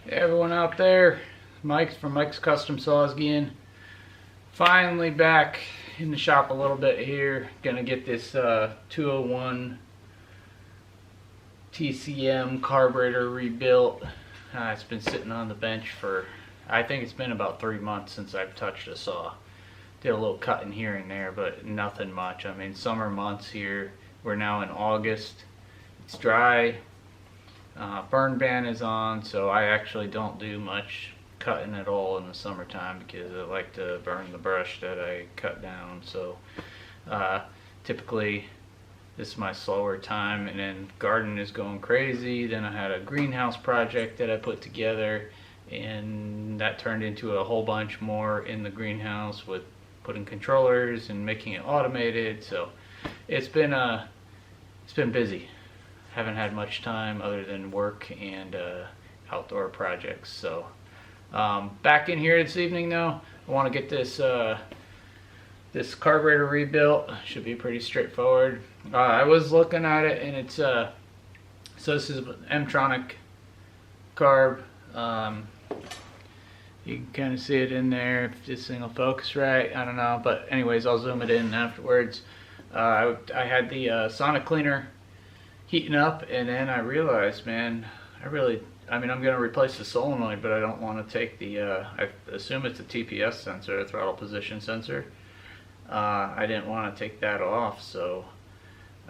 Hey everyone out there, Mike from Mike's Custom Saws again. Finally back in the shop a little bit here. Gonna get this 201 T C-M carburetor rebuilt. It's been sitting on the bench for, I think it's been about 3 months since I've touched a saw. Did a little cutting here and there, but nothing much. I mean, summer months here. We're now in August. It's dry. Burn ban is on, so I actually don't do much cutting at all in the summertime because I like to burn the brush that I cut down. So typically this is my slower time, and then garden is going crazy. Then I had a greenhouse project that I put together, and that turned into a whole bunch more in the greenhouse with putting controllers and making it automated. So it's been busy. Haven't had much time other than work and outdoor projects. So back in here this evening though. I want to get this this carburetor rebuilt. Should be pretty straightforward. I was looking at it, and it's so this is M-tronic carb. You can kind of see it in there if this thing will focus right. I don't know, but anyways, I'll zoom it in afterwards. I had the sonic cleaner heating up, and then I realized, man, I mean, I'm going to replace the solenoid, but I don't want to take the, I assume it's a TPS sensor, a throttle position sensor. I didn't want to take that off, so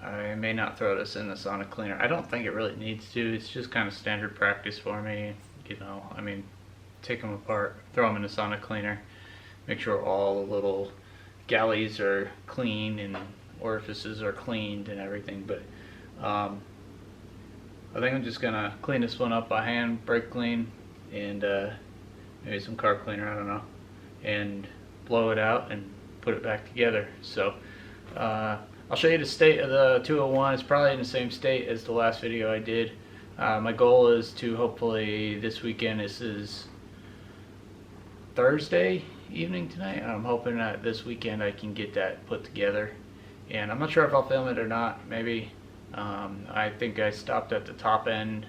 I may not throw this in the sonic cleaner. I don't think it really needs to. It's just kind of standard practice for me, you know. I mean, take them apart, throw them in the sonic cleaner, make sure all the little galleys are clean and orifices are cleaned and everything. But I think I'm just gonna clean this one up by hand, brake clean, and maybe some carb cleaner, I don't know, and blow it out and put it back together. So I'll show you the state of the 201. It's probably in the same state as the last video I did. My goal is to hopefully this weekend, this is Thursday evening tonight, I'm hoping that this weekend I can get that put together, and I'm not sure if I'll film it or not. Maybe. I think I stopped at the top end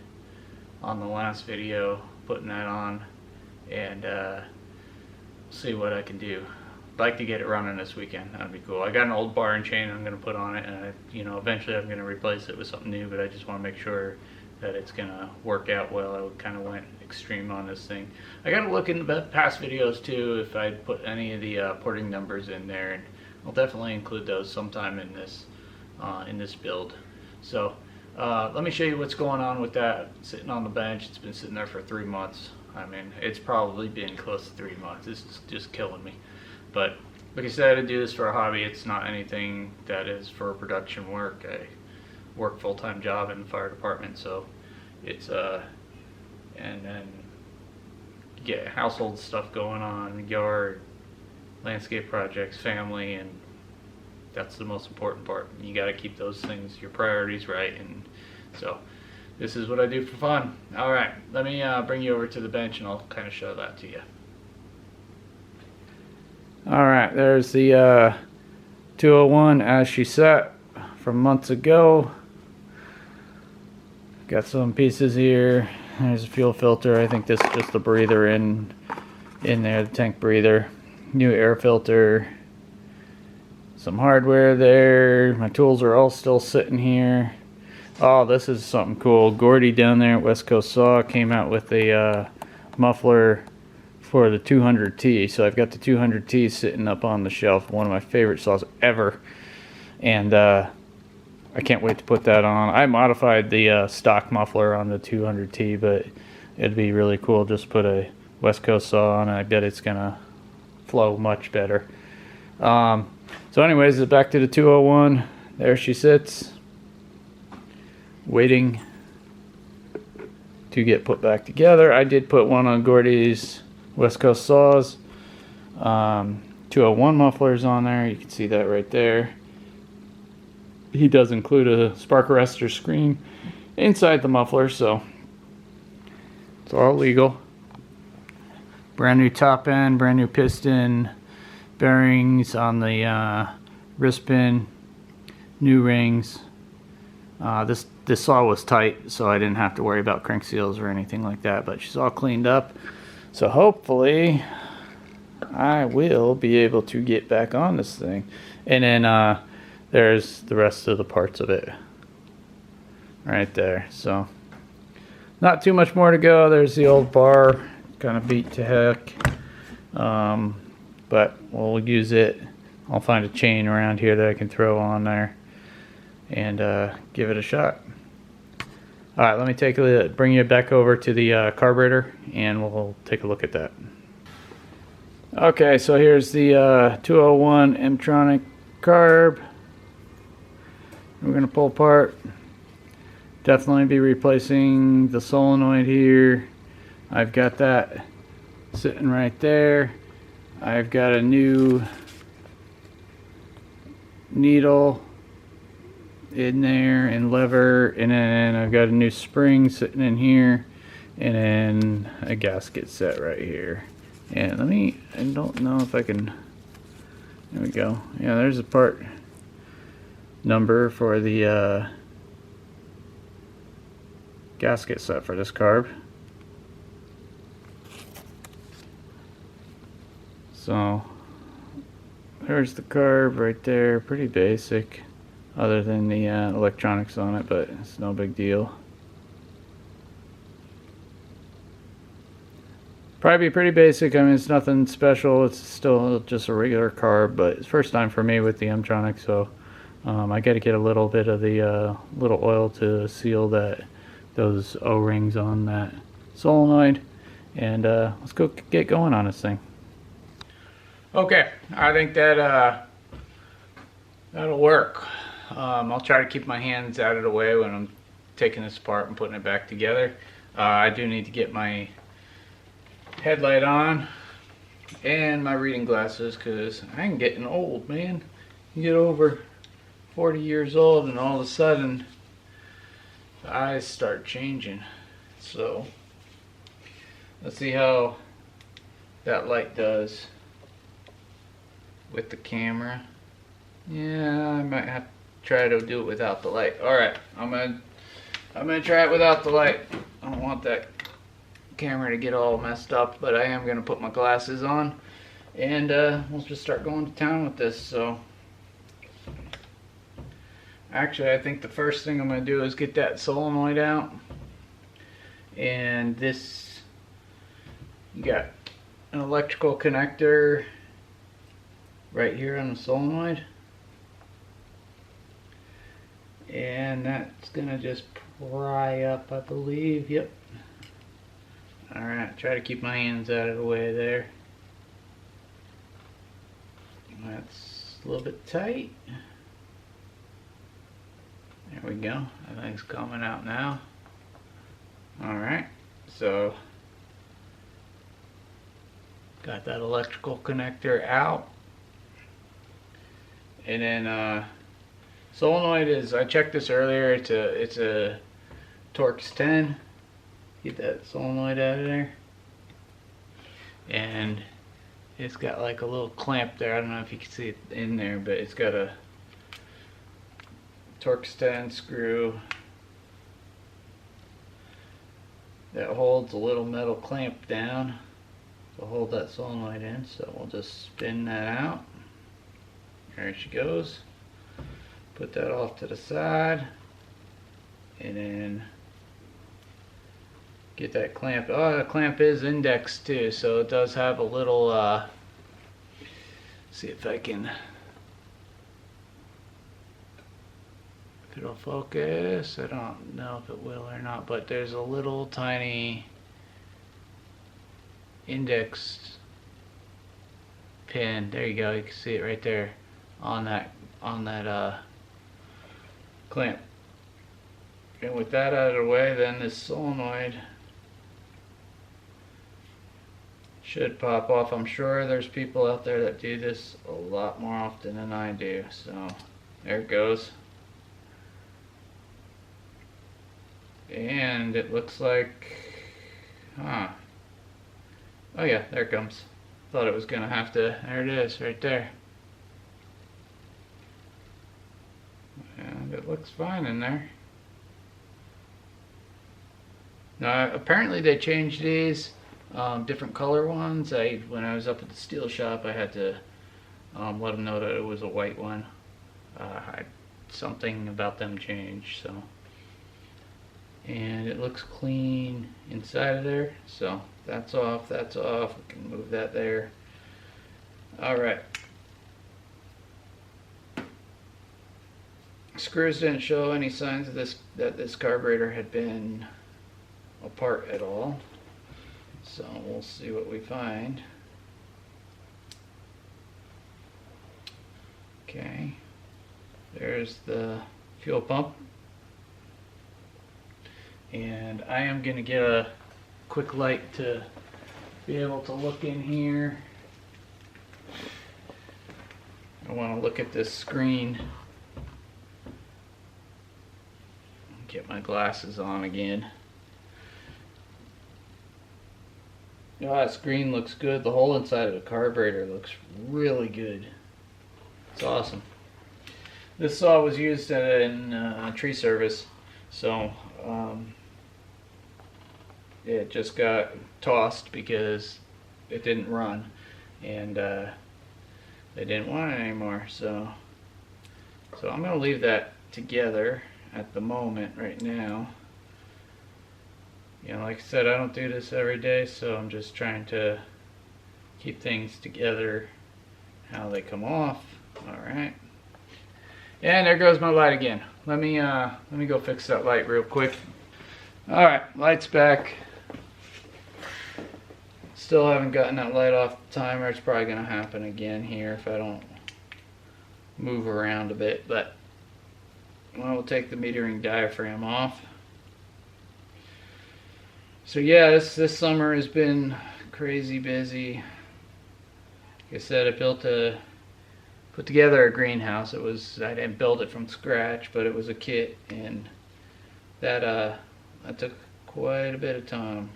on the last video, putting that on, and see what I can do. I'd like to get it running this weekend. That'd be cool. I got an old bar and chain I'm going to put on it, and you know, eventually I'm going to replace it with something new, but I just want to make sure that it's going to work out well. I kind of went extreme on this thing. I got to look in the past videos too if I put any of the porting numbers in there, and I'll definitely include those sometime in this build. So let me show you what's going on with that. Sitting on the bench. It's been sitting there for 3 months. I mean, it's probably been close to 3 months. It's just killing me. But like I said, I do this for a hobby. It's not anything that is for production work. I work full-time job in the fire department, so it's and then get household stuff going on, yard, landscape projects, family, and that's the most important part. You got to keep those things, your priorities right. And so this is what I do for fun. All right, let me bring you over to the bench and I'll kind of show that to you. All right, there's the 201 as she sat from months ago. Got some pieces here. There's a fuel filter. I think this is just a breather in there, the tank breather. New air filter. Some hardware there. My tools are all still sitting here. Oh, this is something cool. Gordy down there at West Coast Saw came out with a muffler for the 200T. So I've got the 200T sitting up on the shelf. One of my favorite saws ever. And I can't wait to put that on. I modified the stock muffler on the 200T, but it'd be really cool just to put a West Coast saw on. I bet it's gonna flow much better. So anyways, back to the 201. There she sits, waiting to get put back together. I did put one on Gordy's West Coast Saws. 201 mufflers on there. You can see that right there. He does include a spark arrestor screen inside the muffler, so it's all legal. Brand new top end, brand new piston, bearings on the wrist pin, new rings, This saw was tight, so I didn't have to worry about crank seals or anything like that, but she's all cleaned up. So hopefully I will be able to get back on this thing. And then there's the rest of the parts of it right there. So not too much more to go. There's the old bar, kind of beat to heck, but we'll use it. I'll find a chain around here that I can throw on there and give it a shot. All right, let me bring you back over to the carburetor, and we'll take a look at that. Okay, so here's the 201 M-tronic carb. We're gonna pull apart. Definitely be replacing the solenoid here. I've got that sitting right there. I've got a new needle in there and lever, and then I've got a new spring sitting in here, and then a gasket set right here. And I don't know if I can, there we go. Yeah, there's a part number for the gasket set for this carb. So there's the carb right there, pretty basic, other than the electronics on it, but it's no big deal. Probably pretty basic. I mean, it's nothing special. It's still just a regular carb, but it's first time for me with the M-tronic, so I got to get a little bit of the little oil to seal those O-rings on that solenoid, and let's go get going on this thing. Okay, I think that that'll work. I'll try to keep my hands out of the way when I'm taking this apart and putting it back together. I do need to get my headlight on and my reading glasses, because I'm getting old, man. You get over 40 years old and all of a sudden the eyes start changing. So let's see how that light does with the camera. Yeah, I might have to try to do it without the light. Alright, I'm gonna try it without the light. I don't want that camera to get all messed up, but I am gonna put my glasses on, and we'll just start going to town with this. So actually, I think the first thing I'm gonna do is get that solenoid out, and this, you got an electrical connector right here on the solenoid, and that's gonna just pry up, I believe. Yep. Alright, try to keep my hands out of the way there. That's a little bit tight. There we go. I think it's coming out now. Alright, so got that electrical connector out. And then solenoid is, I checked this earlier, it's a Torx 10. Get that solenoid out of there, and it's got like a little clamp there. I don't know if you can see it in there, but it's got a Torx 10 screw that holds a little metal clamp down to hold that solenoid in. So we'll just spin that out. There she goes. Put that off to the side, and then get that clamp. Oh, the clamp is indexed too, so it does have a little, see if I can, if it'll focus. I don't know if it will or not, but there's a little tiny indexed pin. There you go, you can see it right there on that clamp. And with that out of the way, then this solenoid should pop off. I'm sure there's people out there that do this a lot more often than I do. So there it goes. And it looks like, oh yeah, there it comes. Thought it was gonna have to, there it is, right there. And it looks fine in there. Now apparently they changed these, different color ones. When I was up at the steel shop, I had to let them know that it was a white one. Something about them changed, so. And it looks clean inside of there, so that's off, that's off. We can move that there. Alright. Screws didn't show any signs of that this carburetor had been apart at all, so we'll see what we find. Okay, there's the fuel pump, and I am going to get a quick light to be able to look in here. I want to look at this screen. Get my glasses on again. Oh, that screen looks good. The whole inside of the carburetor looks really good. It's awesome. This saw was used in tree service, so it just got tossed because it didn't run, and they didn't want it anymore. So I'm going to leave that together at the moment right now. You know, like I said, I don't do this every day, so I'm just trying to keep things together how they come off. Alright. And there goes my light again. Let me go fix that light real quick. Alright, light's back. Still haven't gotten that light off the timer. It's probably gonna happen again here if I don't move around a bit, but well, we'll take the metering diaphragm off. So yeah, this summer has been crazy busy. Like I said, I put together a greenhouse. I didn't build it from scratch, but it was a kit, and that took quite a bit of time.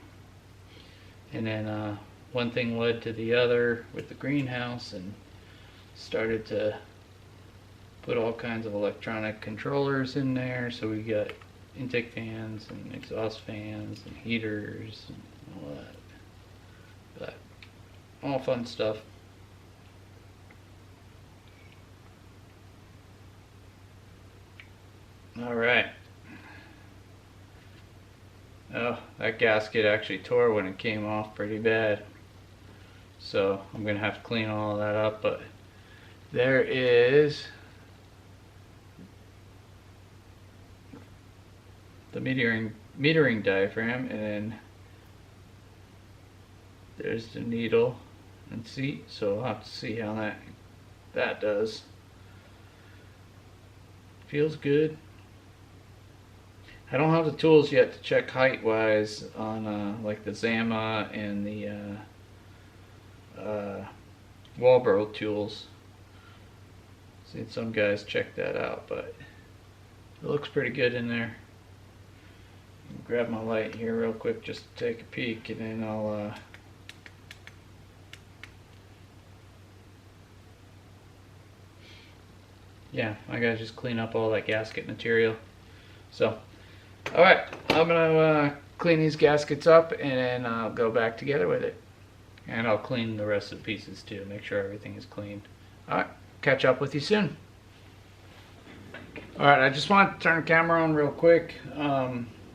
And then one thing led to the other with the greenhouse, and started to put all kinds of electronic controllers in there. So we got intake fans and exhaust fans and heaters and all that. But all fun stuff. Alright. Oh, that gasket actually tore when it came off pretty bad. So I'm going to have to clean all that up, but there is the metering diaphragm, and then there's the needle and seat, so I'll have to see how that does. Feels good. I don't have the tools yet to check height wise on like the Zama and the Walbro tools. Seen some guys check that out, but it looks pretty good in there. Grab my light here real quick just to take a peek, and then I'll yeah, I gotta just clean up all that gasket material. So alright, I'm gonna clean these gaskets up, and then I'll go back together with it, and I'll clean the rest of the pieces too, make sure everything is clean. Alright, catch up with you soon. Alright, I just want to turn the camera on real quick.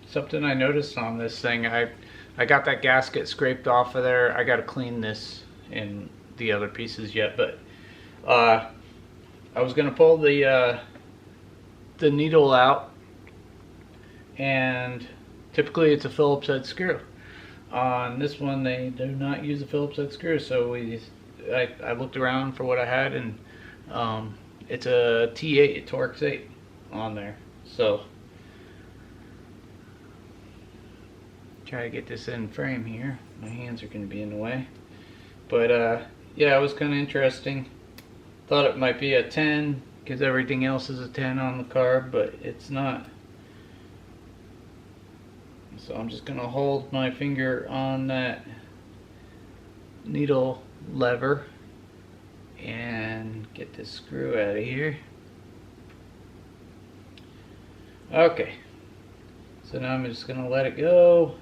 Something I noticed on this thing, I got that gasket scraped off of there. I got to clean this and the other pieces yet, but I was going to pull the needle out, and typically it's a Phillips head screw. On this one they do not use a Phillips head screw, so I looked around for what I had, and it's a T8, a Torx 8 on there. So try to get this in frame here. My hands are going to be in the way, but yeah, it was kind of interesting. Thought it might be a 10 because everything else is a 10 on the carb, but it's not. So I'm just going to hold my finger on that needle lever and get this screw out of here. Okay, so now I'm just going to let it go,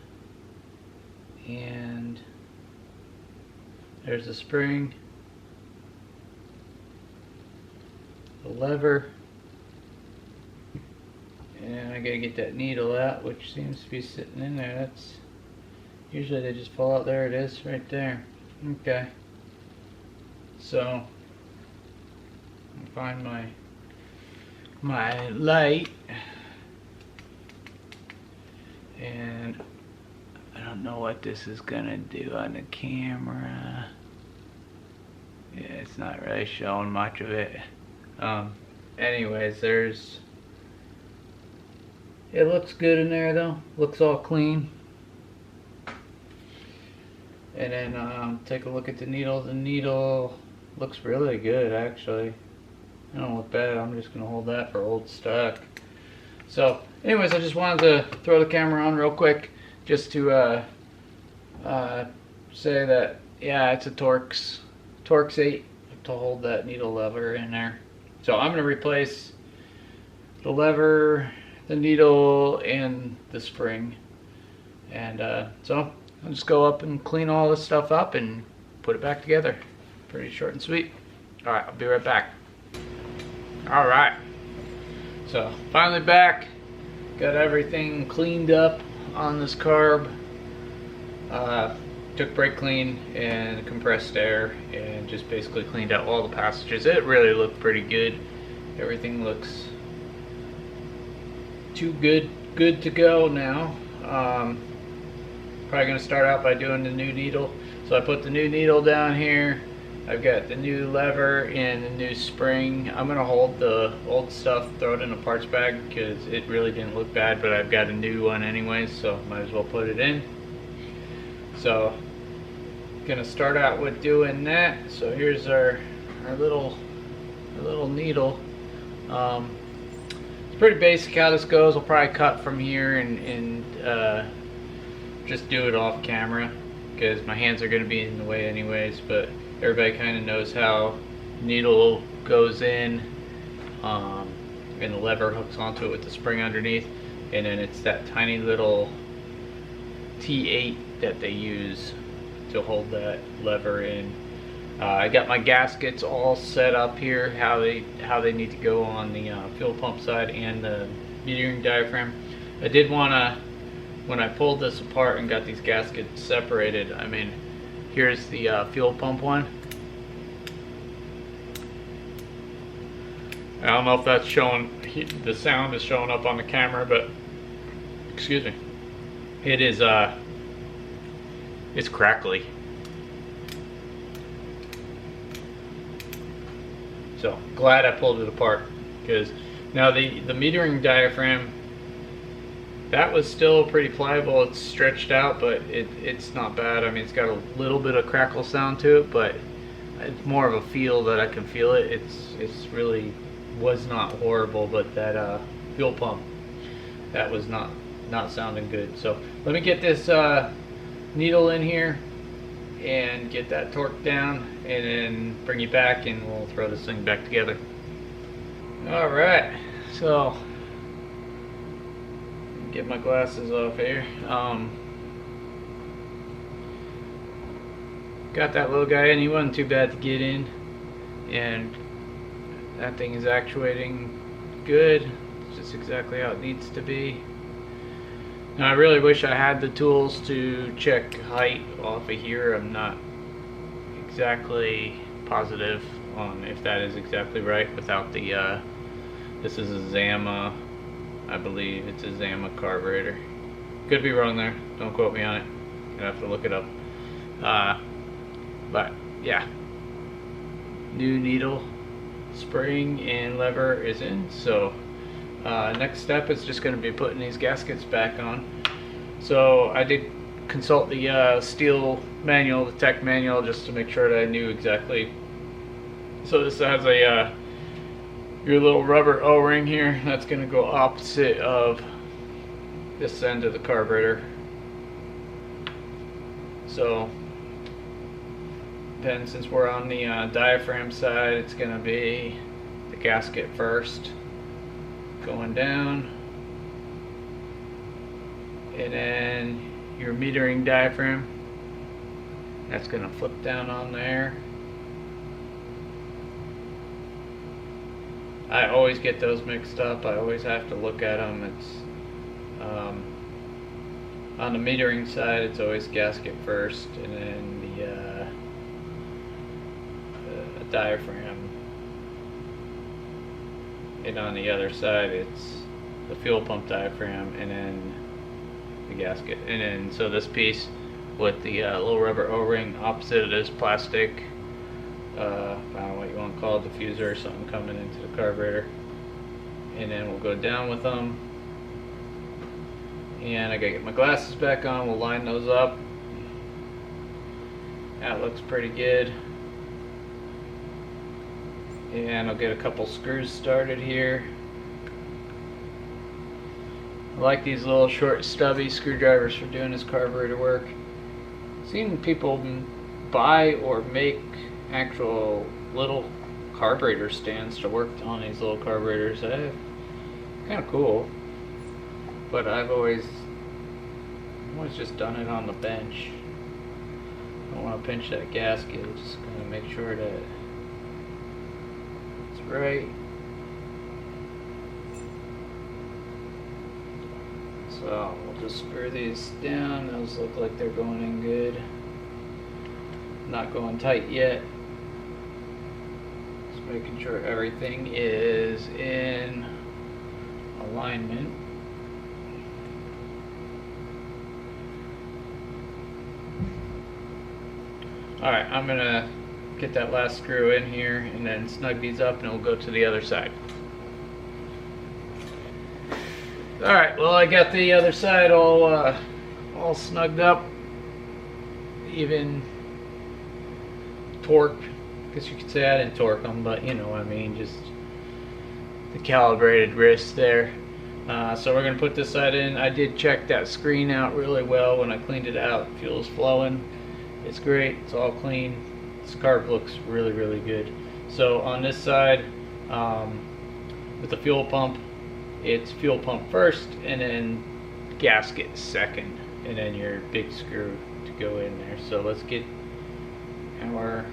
and there's the spring, the lever, and I gotta get that needle out, which seems to be sitting in there. That's usually they just fall out. There it is, right there. Okay, so I'll find my light, and I don't know what this is gonna do on the camera. Yeah, it's not really showing much of it. Anyways, it looks good in there though. Looks all clean. And then take a look at the needle. The needle looks really good actually. I don't look bad. I'm just gonna hold that for old stock. So anyways, I just wanted to throw the camera on real quick just to say that, yeah, it's a Torx 8 to hold that needle lever in there. So I'm going to replace the lever, the needle, and the spring. And so I'll just go up and clean all this stuff up and put it back together. Pretty short and sweet. Alright, I'll be right back. Alright, so finally back. Got everything cleaned up on this carb. Took brake clean and compressed air and just basically cleaned out all the passages. It really looked pretty good. Everything looks too good to go now. Probably gonna start out by doing the new needle. So I put the new needle down here. I've got the new lever and the new spring. I'm gonna hold the old stuff, throw it in a parts bag because it really didn't look bad, but I've got a new one anyways, so might as well put it in. So gonna start out with doing that. So here's our little needle. It's pretty basic how this goes. I'll probably cut from here and just do it off camera because my hands are gonna be in the way anyways, but everybody kind of knows how needle goes in, and the lever hooks onto it with the spring underneath, and then it's that tiny little T8 that they use to hold that lever in. I got my gaskets all set up here, how they need to go on the fuel pump side and the metering diaphragm. I did want to, when I pulled this apart and got these gaskets separated, I mean, here's the fuel pump one. I don't know if that's showing, the sound is showing up on the camera, but excuse me, it is it's crackly. So glad I pulled it apart, because now the metering diaphragm, that was still pretty pliable. It's stretched out, but it's not bad. I mean, it's got a little bit of crackle sound to it, but it's more of a feel that I can feel it. It's really was not horrible, but that fuel pump, that was not sounding good. So let me get this needle in here and get that torque down, and then bring you back and we'll throw this thing back together. Alright, so get my glasses off here. Got that little guy in. He wasn't too bad to get in, and that thing is actuating good. It's just exactly how it needs to be. Now I really wish I had the tools to check height off of here. I'm not exactly positive on if that is exactly right without the this is a Zama, I believe it's a Zama carburetor. Could be wrong there, don't quote me on it, I have to look it up. But yeah, new needle, spring and lever is in. So next step is just going to be putting these gaskets back on. So I did consult the steel manual, the tech manual, just to make sure that I knew exactly. So this has a your little rubber O-ring here that's going to go opposite of this end of the carburetor. So then, since we're on the diaphragm side, it's going to be the gasket first, going down, and then your metering diaphragm That's going to flip down on there. I always get those mixed up. I always have to look at them. It's on the metering side, it's always gasket first, and then the diaphragm. And on the other side, it's the fuel pump diaphragm, and then the gasket. And then so this piece with the little rubber O-ring opposite of this plastic, I don't know what you want to call it, diffuser or something coming into the carburetor. And then we'll go down with them. And I gotta get my glasses back on. We'll line those up. That looks pretty good. And I'll get a couple screws started here. I like these little short stubby screwdrivers for doing this carburetor work. I've seen people buy or make actual little carburetor stands to work on these little carburetors. Kind of cool. But I've always just done it on the bench. I don't want to pinch that gasket. Just going to make sure that it's right. So we'll just screw these down. Those look like they're going in good. Not going tight yet. Just making sure everything is in alignment. Alright, I'm going to get that last screw in here and then snug these up, and we'll go to the other side. Alright, well, I got the other side all snugged up, even torqued. I guess you could say I didn't torque them, but you know what I mean, just the calibrated wrist there. So we're going to put this side in. I did check that screen out really well when I cleaned it out. Fuel's flowing. It's great. It's all clean. This carb looks really, really good. So on this side, with the fuel pump, it's fuel pump first, and then gasket second, and then your big screw to go in there. So let's get our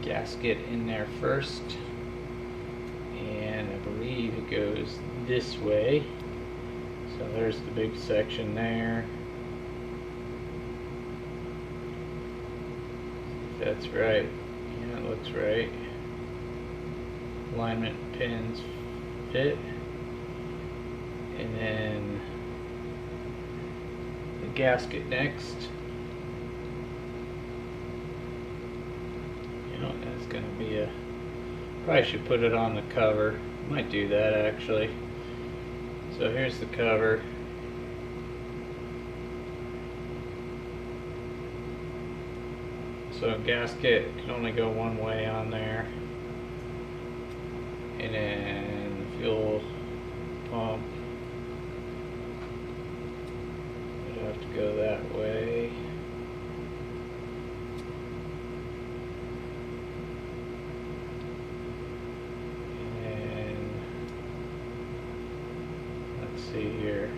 gasket in there first, and I believe it goes this way. So there's the big section there. That's right. Yeah, it looks right. Alignment pins fit. And then the gasket next. You know, that's going to be probably should put it on the cover. Might do that actually. So here's the cover. So gasket can only go one way on there, and then the fuel pump would have to go that way. And then let's see here.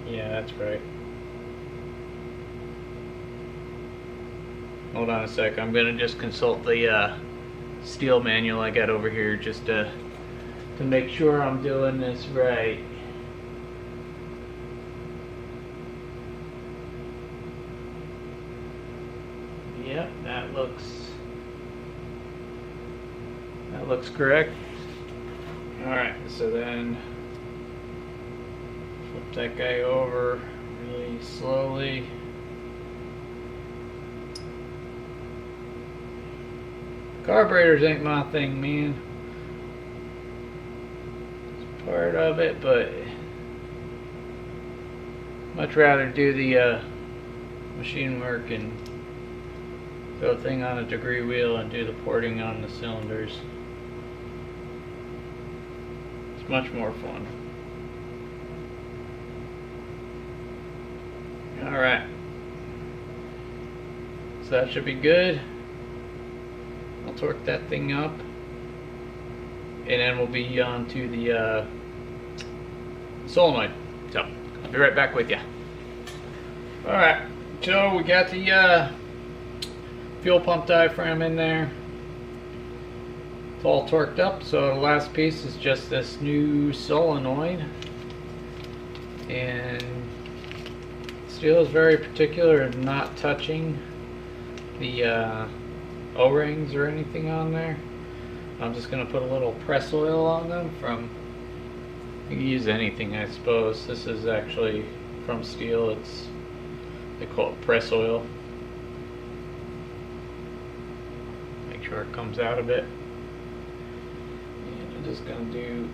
Yeah, that's right. Hold on a sec, I'm going to just consult the steel manual I got over here just to make sure I'm doing this right. Yep, that looks correct. Alright, so then flip that guy over really slowly. Carburetors ain't my thing, man. It's part of it, but much rather do the machine work and throw a thing on a degree wheel and do the porting on the cylinders. It's much more fun. Alright. So that should be good. I'll torque that thing up, and then we'll be on to the solenoid. So I'll be right back with you. Alright, so we got the fuel pump diaphragm in there. It's all torqued up, so the last piece is just this new solenoid. And Steel is very particular in not touching the O-rings or anything on there. I'm just going to put a little press oil on them from, you can use anything I suppose. This is actually from Steel. They call it press oil. Make sure it comes out a bit. And I'm just going to do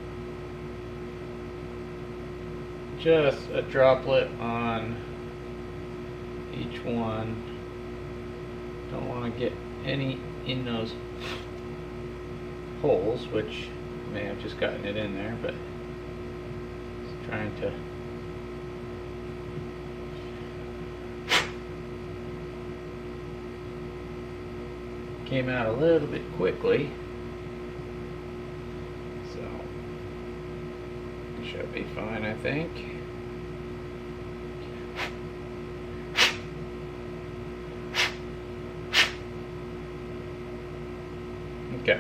just a droplet on each one. Don't want to get any in those holes, which I may have just gotten it in there, but just trying to came out a little bit quickly, so it should be fine, I think. Okay.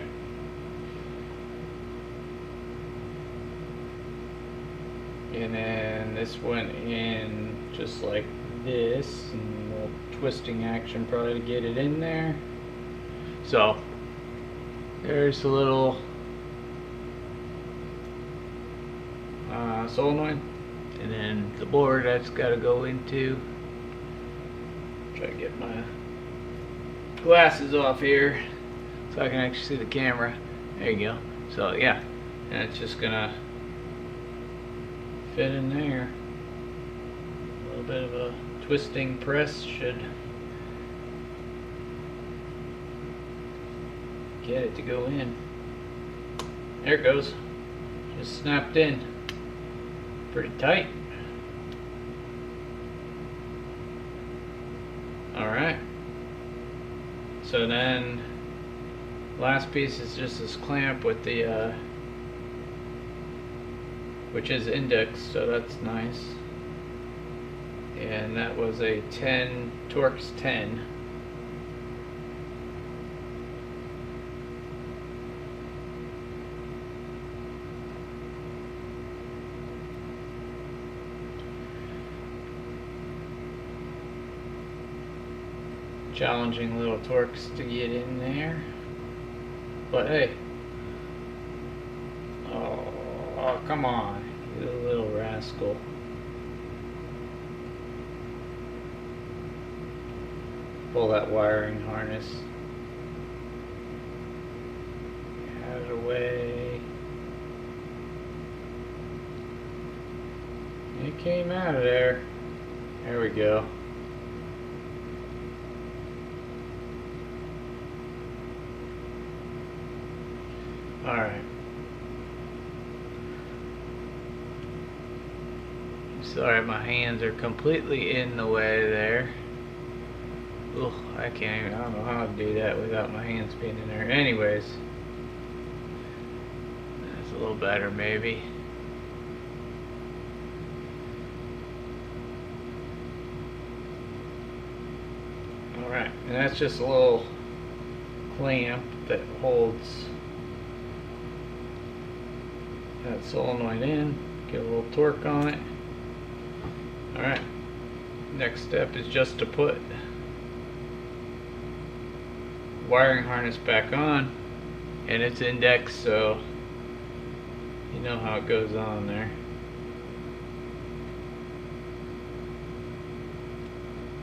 And then this went in just like this, and a little twisting action probably to get it in there. So there's a little solenoid, and then the board that's got to go into. Try to get my glasses off here so I can actually see the camera. There you go. So yeah, and it's just gonna fit in there. A little bit of a twisting press should get it to go in. There it goes. Just snapped in. Pretty tight. Alright. So then last piece is just this clamp with the which is index, so that's nice. And that was a 10 Torx 10. Challenging little Torx to get in there, but hey, oh come on, you little rascal. Pull that wiring harness out of the way. It came out of there. There we go. Alright. Sorry, my hands are completely in the way there. Ugh, I don't know how to do that without my hands being in there. Anyways. That's a little better maybe. Alright, and that's just a little clamp that holds that solenoid in. Get a little torque on it. Alright, next step is just to put wiring harness back on, and it's indexed, so you know how it goes on there.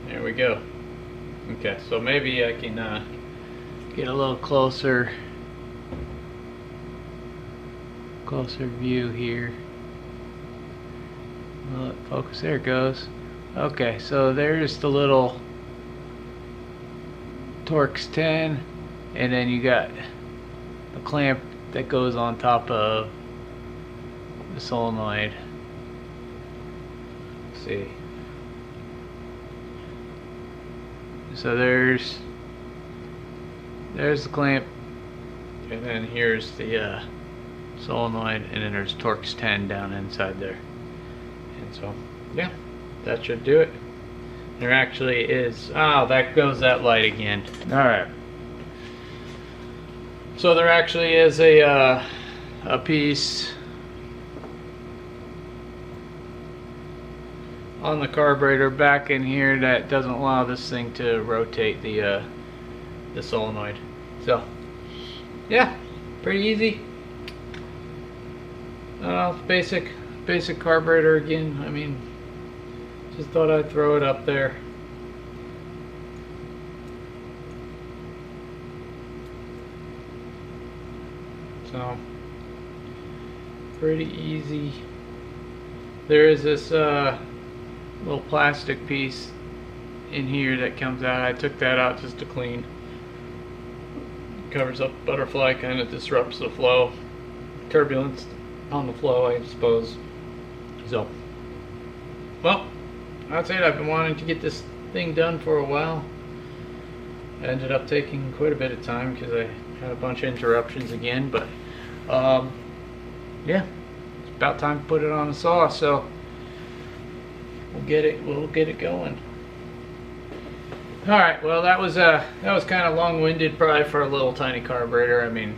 There we go. Okay, so maybe I can get a little closer view here. Will it focus? There it goes. Okay, so there's the little Torx 10, and then you got the clamp that goes on top of the solenoid. Let's see. So there's the clamp, and then here's the solenoid, and then there's Torx 10 down inside there. And so yeah, that should do it. There actually is. Oh, that goes that light again. Alright. So there actually is a piece on the carburetor back in here that doesn't allow this thing to rotate the solenoid. So, yeah, pretty easy. Basic carburetor again. I mean, just thought I'd throw it up there. So, pretty easy. There is this little plastic piece in here that comes out. I took that out just to clean. Covers up butterfly, kind of disrupts the flow, turbulence on the flow, I suppose. So, well, that's it. I've been wanting to get this thing done for a while. I ended up taking quite a bit of time because I had a bunch of interruptions again, but yeah, it's about time to put it on the saw, so we'll get it going. Alright, well, that was kind of long-winded probably for a little tiny carburetor. I mean,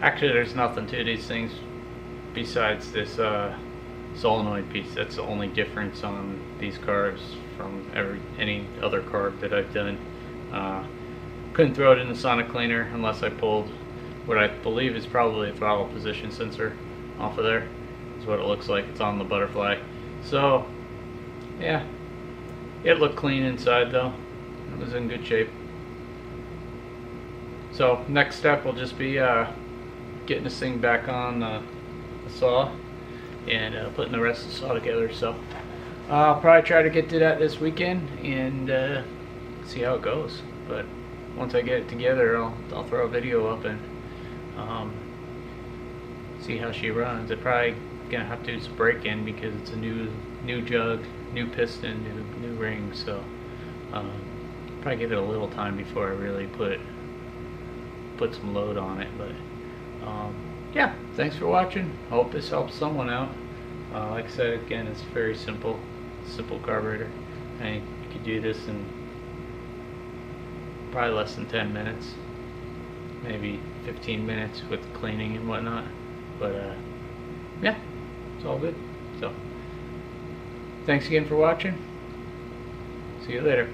actually there's nothing to these things besides this solenoid piece. That's the only difference on these carbs from any other carb that I've done. Couldn't throw it in the sonic cleaner unless I pulled what I believe is probably a throttle position sensor off of there. Is what it looks like. It's on the butterfly. So, yeah, it looked clean inside though. It was in good shape. So next step will just be getting this thing back on the saw and putting the rest of the saw together. So I'll probably try to get to that this weekend and see how it goes. But once I get it together, I'll throw a video up and see how she runs. I'm probably gonna have to do some break-in because it's a new jug, new piston, new ring. So probably give it a little time before I really put some load on it. But yeah, thanks for watching. I hope this helps someone out. Like I said, again, it's very simple carburetor. And you could do this in probably less than 10 minutes, maybe 15 minutes with cleaning and whatnot. But yeah, it's all good. So thanks again for watching. See you later.